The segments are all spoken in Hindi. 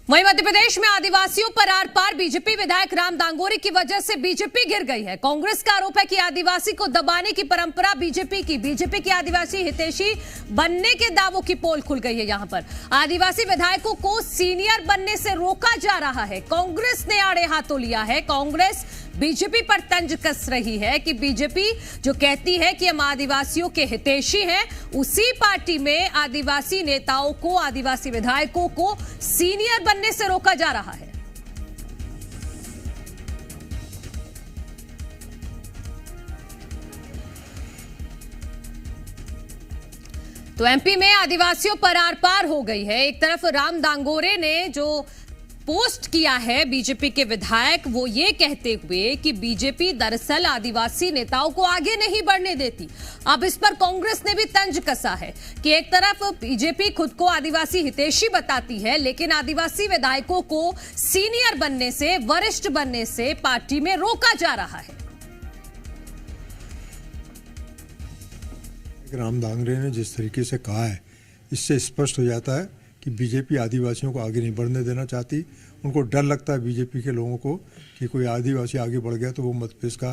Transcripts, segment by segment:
वहीं मध्य प्रदेश में आदिवासियों पर आर पार बीजेपी विधायक राम दांगोरे की वजह से बीजेपी गिर गई है। कांग्रेस का आरोप है कि आदिवासी को दबाने की परंपरा बीजेपी की आदिवासी हितैषी बनने के दावों की पोल खुल गई है। यहां पर आदिवासी विधायकों को सीनियर बनने से रोका जा रहा है। कांग्रेस ने आड़े हाथों लिया है। कांग्रेस बीजेपी पर तंज कस रही है कि बीजेपी जो कहती है कि हम आदिवासियों के हितैषी हैं, उसी पार्टी में आदिवासी नेताओं को, आदिवासी विधायकों को सीनियर बनने से रोका जा रहा है। तो एमपी में आदिवासियों पर आर पार हो गई है। एक तरफ राम दांगोरे ने जो पोस्ट किया है बीजेपी के विधायक, वो ये कहते हुए कि बीजेपी दरअसल आदिवासी नेताओं को आगे नहीं बढ़ने देती। अब इस पर कांग्रेस ने भी तंज कसा है कि एक तरफ बीजेपी खुद को आदिवासी हितैषी बताती है, लेकिन आदिवासी विधायकों को सीनियर बनने से, वरिष्ठ बनने से पार्टी में रोका जा रहा है। राम दांगोरे ने जिस तरीके से कहा है, इससे स्पष्ट हो जाता है कि बीजेपी आदिवासियों को आगे नहीं बढ़ने देना चाहती। उनको डर लगता है बीजेपी के लोगों को कि कोई आदिवासी आगे बढ़ गया तो वो मध्यप्रदेश का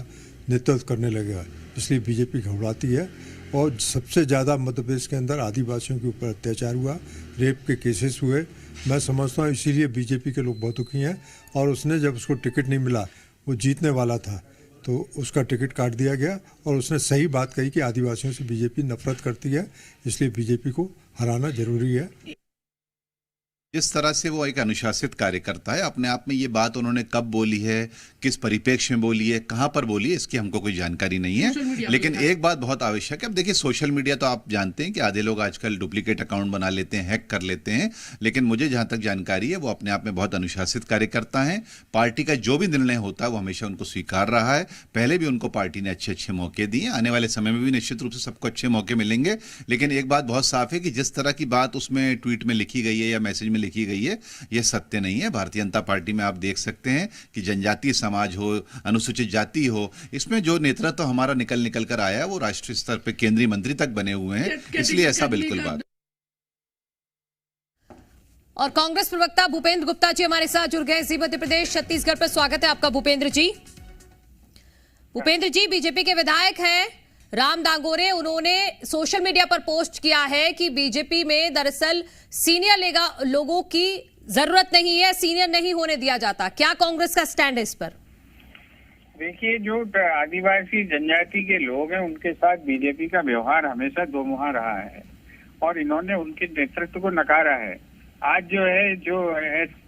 नेतृत्व करने लगेगा, इसलिए बीजेपी घबराती है। और सबसे ज़्यादा मध्यप्रदेश के अंदर आदिवासियों के ऊपर अत्याचार हुआ, रेप के केसेस हुए। मैं समझता हूँ इसीलिए बीजेपी के लोग बहुत दुखी हैं। और उसने जब उसको टिकट नहीं मिला, वो जीतने वाला था, तो उसका टिकट काट दिया गया। और उसने सही बात कही कि आदिवासियों से बीजेपी नफरत करती है, इसलिए बीजेपी को हराना जरूरी है। जिस तरह से वो एक अनुशासित कार्यकर्ता है, अपने आप में ये बात उन्होंने कब बोली है, किस परिप्रेक्ष्य में बोली है, कहां पर बोली है, इसकी हमको कोई जानकारी नहीं है। लेकिन एक बात बहुत आवश्यक है। अब देखिए, सोशल मीडिया तो आप जानते हैं कि आधे लोग आजकल डुप्लीकेट अकाउंट बना लेते हैं, हैक कर लेते हैं। लेकिन मुझे जहां तक जानकारी है, वो अपने आप में बहुत अनुशासित कार्यकर्ता है। पार्टी का जो भी निर्णय होता है वो हमेशा उनको स्वीकार रहा है। पहले भी उनको पार्टी ने अच्छे अच्छे मौके दिए, आने वाले समय में भी निश्चित रूप से सबको अच्छे मौके मिलेंगे। लेकिन एक बात बहुत साफ है कि जिस तरह की बात उसमें ट्वीट में लिखी गई है या मैसेज में लिखी गई है, यह सत्य नहीं है। भारतीय जनता पार्टी में आप देख सकते हैं कि जनजातीय समाज हो, अनुसूचित जाति हो, इसमें जो नेतृत्व हमारा निकल कर आया है, वो राष्ट्रीय स्तर पर केंद्रीय मंत्री तक बने हुए हैं। इसलिए ऐसा बिल्कुल बात। और कांग्रेस प्रवक्ता भूपेंद्र गुप्ता जी हमारे साथ जुड़ गए। जी मध्य प्रदेश छत्तीसगढ़ पर स्वागत है आपका भूपेंद्र जी। भूपेंद्र जी, बीजेपी के विधायक हैं राम दांगोरे, उन्होंने सोशल मीडिया पर पोस्ट किया है कि बीजेपी में दरअसल सीनियर लोगों की जरूरत नहीं है, सीनियर नहीं होने दिया जाता। क्या कांग्रेस का स्टैंड है इस पर? देखिए, जो आदिवासी जनजाति के लोग हैं, उनके साथ बीजेपी का व्यवहार हमेशा दोमुहा रहा है और इन्होंने उनके नेतृत्व को नकारा है। आज जो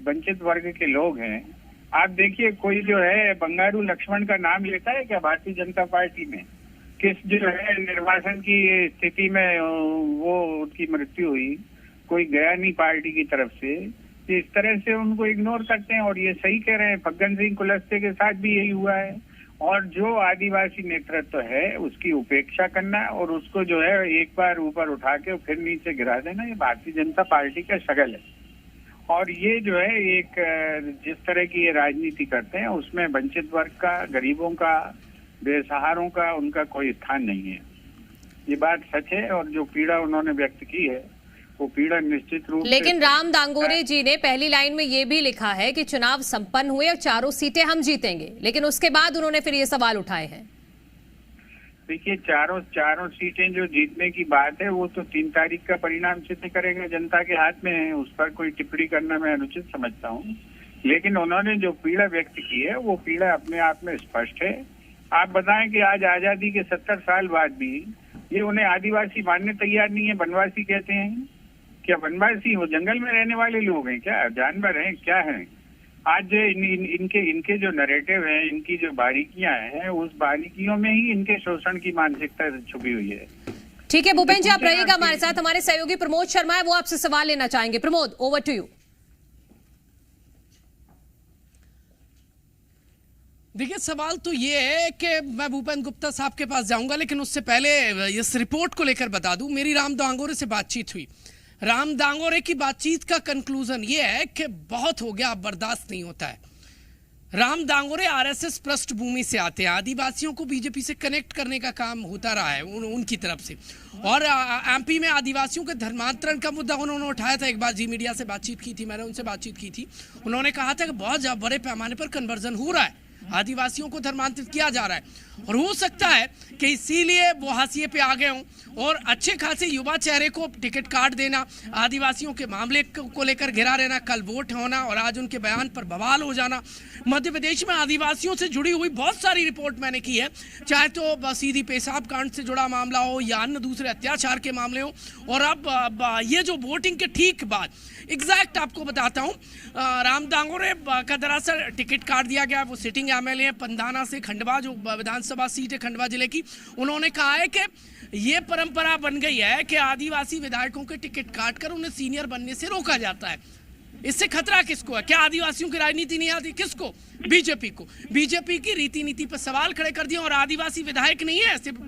वंचित वर्ग के लोग हैं, आप देखिए, कोई जो है बंगारू लक्ष्मण का नाम लेता है क्या भारतीय जनता पार्टी में? किस जो है निर्वाचन की स्थिति में वो उनकी मृत्यु हुई, कोई गया नहीं पार्टी की तरफ से। इस तरह से उनको इग्नोर करते हैं और ये सही कह रहे हैं। फग्गन सिंह कुलस्ते के साथ भी यही हुआ है। और जो आदिवासी नेतृत्व है उसकी उपेक्षा करना और उसको जो है एक बार ऊपर उठा के फिर नीचे गिरा देना, ये भारतीय जनता पार्टी का शगल है। और ये जो है एक जिस तरह की ये राजनीति करते हैं, उसमें वंचित वर्ग का, गरीबों का, बेसहारों का उनका कोई स्थान नहीं है। ये बात सच है। और जो पीड़ा उन्होंने व्यक्त की है, वो पीड़ा निश्चित रूप से। लेकिन राम दांगोरे जी ने पहली लाइन में ये भी लिखा है कि चुनाव संपन्न हुए और 4 सीटें हम जीतेंगे, लेकिन उसके बाद उन्होंने फिर ये सवाल उठाए हैं। देखिए, चारों सीटें जो जीतने की बात है, वो तो 3 तारीख का परिणाम सिद्ध करेगा, जनता के हाथ में है। उस पर कोई टिप्पणी करना मैं अनुचित समझता हूँ। लेकिन उन्होंने जो पीड़ा व्यक्त की है, वो पीड़ा अपने आप में स्पष्ट है। आप बताएं कि आज आजादी के 70 साल बाद भी ये उन्हें आदिवासी मानने तैयार नहीं है। वनवासी कहते हैं। क्या वनवासी वो जंगल में रहने वाले लोग हैं क्या? जानवर हैं क्या हैं? आज जो इनके जो नैरेटिव है, इनकी जो बारीकियां हैं, उस बारीकियों में ही इनके शोषण की मानसिकता छुपी हुई है। ठीक है भूपेंद्र जी, आप रहिएगा हमारे साथ। हमारे सहयोगी प्रमोद शर्मा है, वो आपसे सवाल लेना चाहेंगे। Pramod, over to you. देखिए, सवाल तो ये है कि मैं भूपेंद्र गुप्ता साहब के पास जाऊंगा, लेकिन उससे पहले इस रिपोर्ट को लेकर बता दूं, मेरी राम दांगोरे से बातचीत हुई। राम दांगोरे की बातचीत का कंक्लूजन ये है कि बहुत हो गया, अब बर्दाश्त नहीं होता है। राम दांगोरे आरएसएस पृष्ठभूमि से आते हैं, आदिवासियों को बीजेपी से कनेक्ट करने का काम होता रहा है उनकी तरफ से। और एमपी में आदिवासियों के धर्मांतरण का मुद्दा उन्होंने उठाया था। एक बार जी मीडिया से बातचीत की थी, मैंने उनसे बातचीत की थी। उन्होंने कहा था कि बहुत बड़े पैमाने पर कन्वर्जन हो रहा है, आदिवासियों को धर्मांतरित किया जा रहा है। और हो सकता है कि इसीलिए वो हाशिए पे आ गए हों और अच्छे खासे युवा चेहरे को टिकट काट देना, आदिवासियों के मामले को लेकर घिरा रहना, कल वोट होना और आज उनके बयान पर बवाल हो जाना। मध्य प्रदेश में आदिवासियों से जुड़ी हुई बहुत सारी रिपोर्ट मैंने की है, चाहे तो सीधी पेशाब कांड से जुड़ा मामला हो या अन्य दूसरे अत्याचार के मामले हो। और अब ये जो वोटिंग के ठीक बाद एग्जैक्ट आपको बताता हूँ, राम दांगोरे का दरअसल टिकट काट दिया गया। वो सिटिंग एमएलए पंधाना से, खंडवा जो विधानसभा सीट है खंडवा जिले की। उन्होंने कहा है कि ये परंपरा बन गई है कि आदिवासी विधायकों के टिकट काटकर उन्हें सीनियर बनने से रोका जाता है। इससे खतरा किसको है? क्या आदिवासियों की राजनीति नहीं आती? किसको? बीजेपी को। बीजेपी की रीति नीति पर सवाल खड़े कर दिए। और आदिवासी विधायक नहीं है सिर्फ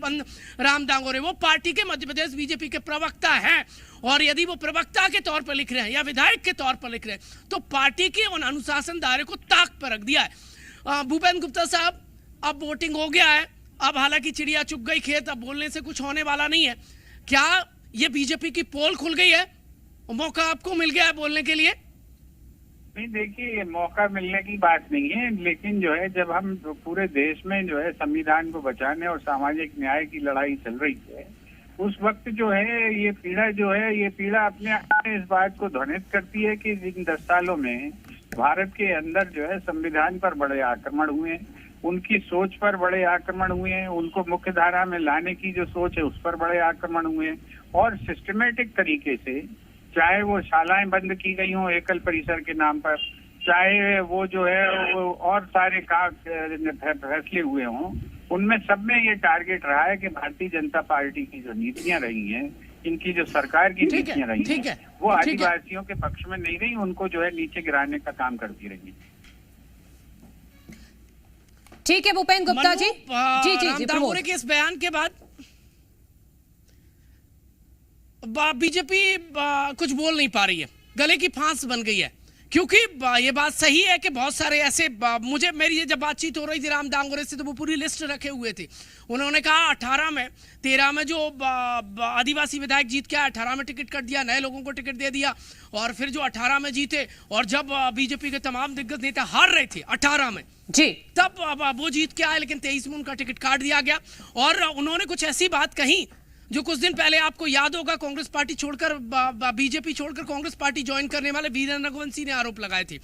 राम दांगोरे, वो पार्टी के मध्य प्रदेश बीजेपी के प्रवक्ता हैं। और यदि वो प्रवक्ता के तौर पर लिख रहे हैं या विधायक के तौर पर लिख रहे हैं तो पार्टी के उन अनुशासन दायरे को ताक पर रख दिया है। भूपेंद्र गुप्ता साहब, अब वोटिंग हो गया है, अब हालांकि चिड़िया चुग गई खेत, अब बोलने से कुछ होने वाला नहीं है। क्या ये बीजेपी की पोल खुल गई है? मौका आपको मिल गया है बोलने के लिए? नहीं, देखिए, मौका मिलने की बात नहीं है, लेकिन जो है जब हम पूरे देश में जो है संविधान को बचाने और सामाजिक न्याय की लड़ाई चल रही है, उस वक्त जो है ये पीड़ा अपने आप में इस बात को ध्वनित करती है कि इन 10 सालों में भारत के अंदर जो है संविधान पर बड़े आक्रमण हुए, उनकी सोच पर बड़े आक्रमण हुए हैं, उनको मुख्य धारा में लाने की जो सोच है उस पर बड़े आक्रमण हुए हैं। और सिस्टमेटिक तरीके से, चाहे वो शालाएं बंद की गई हों एकल परिसर के नाम पर, चाहे वो जो है वो और सारे फैसले हुए हों, उनमें सब में ये टारगेट रहा है कि भारतीय जनता पार्टी की जो नीतियां रही हैं, इनकी जो सरकार की नीतियां रही हैं, वो आदिवासियों के पक्ष में नहीं रही, उनको जो है नीचे गिराने का काम करती रही। ठीक है भूपेंद्र गुप्ता जी। जी दांगोरे के इस बयान के बाद बीजेपी कुछ बोल नहीं पा रही है, गले की फांस बन गई है। क्योंकि ये बात सही है कि बहुत सारे ऐसे मेरी जब बातचीत हो रही थी राम दांगोरे से तो वो पूरी लिस्ट रखे हुए थे। उन्होंने कहा 18 में 13 में जो आदिवासी विधायक जीत के आए, 18 में टिकट कट दिया, नए लोगों को टिकट दे दिया। और फिर जो 18 में जीते और जब बीजेपी के तमाम दिग्गज नेता हार रहे थे 18 में जी, तब वो जीत के आए, लेकिन 23 में उनका टिकट काट दिया गया। और उन्होंने कुछ ऐसी बात कही जो कुछ दिन पहले आपको याद होगा, कांग्रेस पार्टी छोड़कर बीजेपी छोड़कर कांग्रेस पार्टी ज्वाइन करने वाले वीरेंद्र रघुवंशी ने आरोप लगाए थे।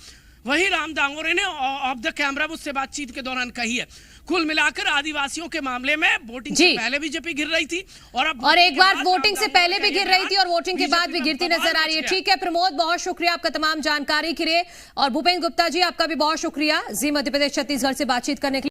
वही राम दांगोरे ने ऑफ द कैमरा मुझसे बातचीत के दौरान कही है। कुल मिलाकर आदिवासियों के मामले में वोटिंग से पहले बीजेपी गिर रही थी और एक बार वोटिंग से पहले भी गिर रही थी और वोटिंग के बाद भी गिरती नजर आ रही है। ठीक है प्रमोद, बहुत शुक्रिया आपका तमाम जानकारी के लिए। और भूपेंद्र गुप्ता जी, आपका भी बहुत शुक्रिया जी मध्य प्रदेश छत्तीसगढ़ से बातचीत करने के लिए।